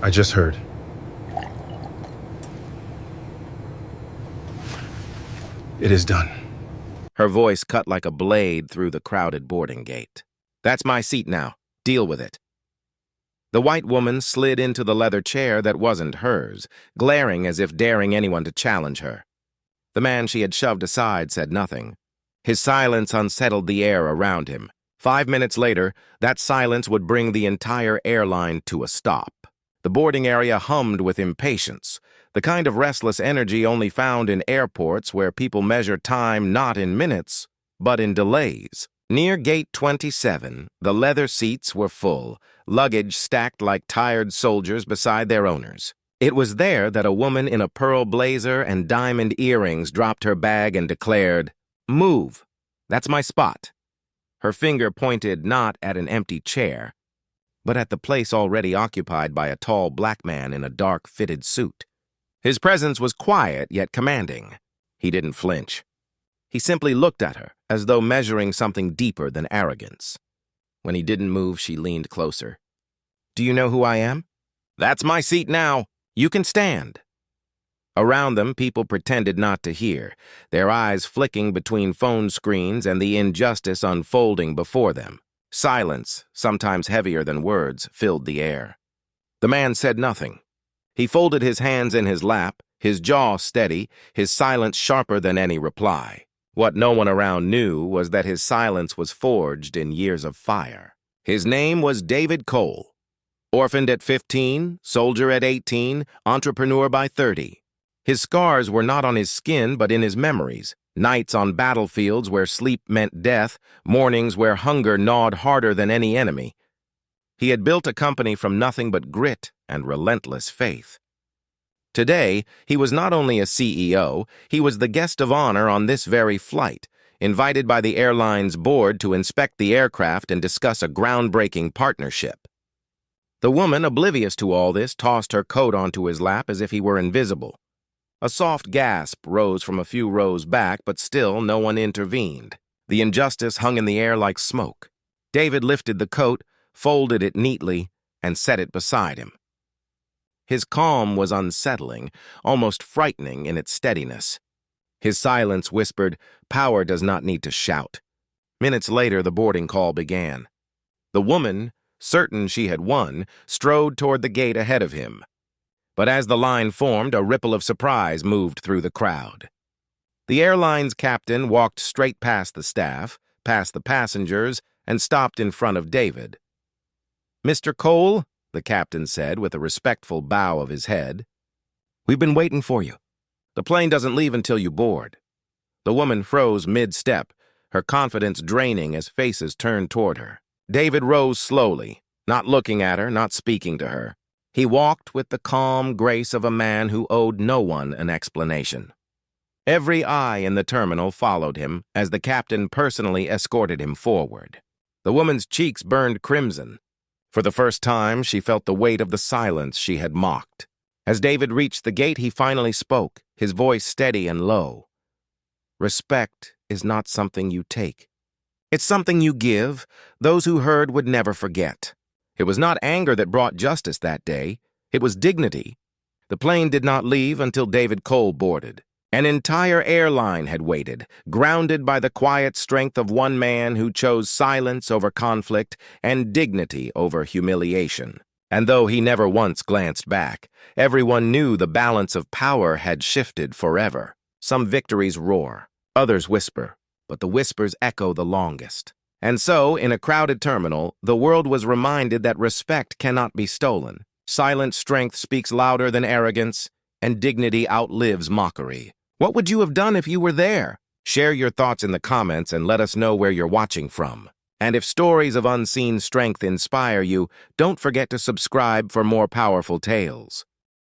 I just heard. It is done. Her voice cut like a blade through the crowded boarding gate. That's my seat now. Deal with it. The white woman slid into the leather chair that wasn't hers, glaring as if daring anyone to challenge her. The man she had shoved aside said nothing. His silence unsettled the air around him. 5 minutes later, that silence would bring the entire airline to a stop. The boarding area hummed with impatience, the kind of restless energy only found in airports where people measure time not in minutes, but in delays. Near Gate 27, the leather seats were full, luggage stacked like tired soldiers beside their owners. It was there that a woman in a pearl blazer and diamond earrings dropped her bag and declared, "Move. That's my spot." Her finger pointed not at an empty chair, but at the place already occupied by a tall black man in a dark fitted suit. His presence was quiet yet commanding. He didn't flinch. He simply looked at her, as though measuring something deeper than arrogance. When he didn't move, she leaned closer. "Do you know who I am?" "That's my seat now. You can stand." Around them, people pretended not to hear, their eyes flicking between phone screens and the injustice unfolding before them. Silence, sometimes heavier than words, filled the air. The man said nothing. He folded his hands in his lap, his jaw steady, his silence sharper than any reply. What no one around knew was that his silence was forged in years of fire. His name was David Cole. Orphaned at 15, soldier at 18, entrepreneur by 30. His scars were not on his skin but in his memories. Nights on battlefields where sleep meant death, mornings where hunger gnawed harder than any enemy. He had built a company from nothing but grit and relentless faith. Today, he was not only a CEO, he was the guest of honor on this very flight, invited by the airline's board to inspect the aircraft and discuss a groundbreaking partnership. The woman, oblivious to all this, tossed her coat onto his lap as if he were invisible. A soft gasp rose from a few rows back, but still no one intervened. The injustice hung in the air like smoke. David lifted the coat, folded it neatly, and set it beside him. His calm was unsettling, almost frightening in its steadiness. His silence whispered, "Power does not need to shout." Minutes later, the boarding call began. The woman, certain she had won, strode toward the gate ahead of him. But as the line formed, a ripple of surprise moved through the crowd. The airline's captain walked straight past the staff, past the passengers, and stopped in front of David. "Mr. Cole," the captain said with a respectful bow of his head, "we've been waiting for you. The plane doesn't leave until you board." The woman froze mid-step, her confidence draining as faces turned toward her. David rose slowly, not looking at her, not speaking to her. He walked with the calm grace of a man who owed no one an explanation. Every eye in the terminal followed him as the captain personally escorted him forward. The woman's cheeks burned crimson. For the first time, she felt the weight of the silence she had mocked. As David reached the gate, he finally spoke, his voice steady and low. "Respect is not something you take. It's something you give. Those who heard would never forget." It was not anger that brought justice that day. It was dignity. The plane did not leave until David Cole boarded. An entire airline had waited, grounded by the quiet strength of one man who chose silence over conflict and dignity over humiliation. And though he never once glanced back, everyone knew the balance of power had shifted forever. Some victories roar, others whisper, but the whispers echo the longest. And so, in a crowded terminal, the world was reminded that respect cannot be stolen. Silent strength speaks louder than arrogance, and dignity outlives mockery. What would you have done if you were there? Share your thoughts in the comments and let us know where you're watching from. And if stories of unseen strength inspire you, don't forget to subscribe for more powerful tales.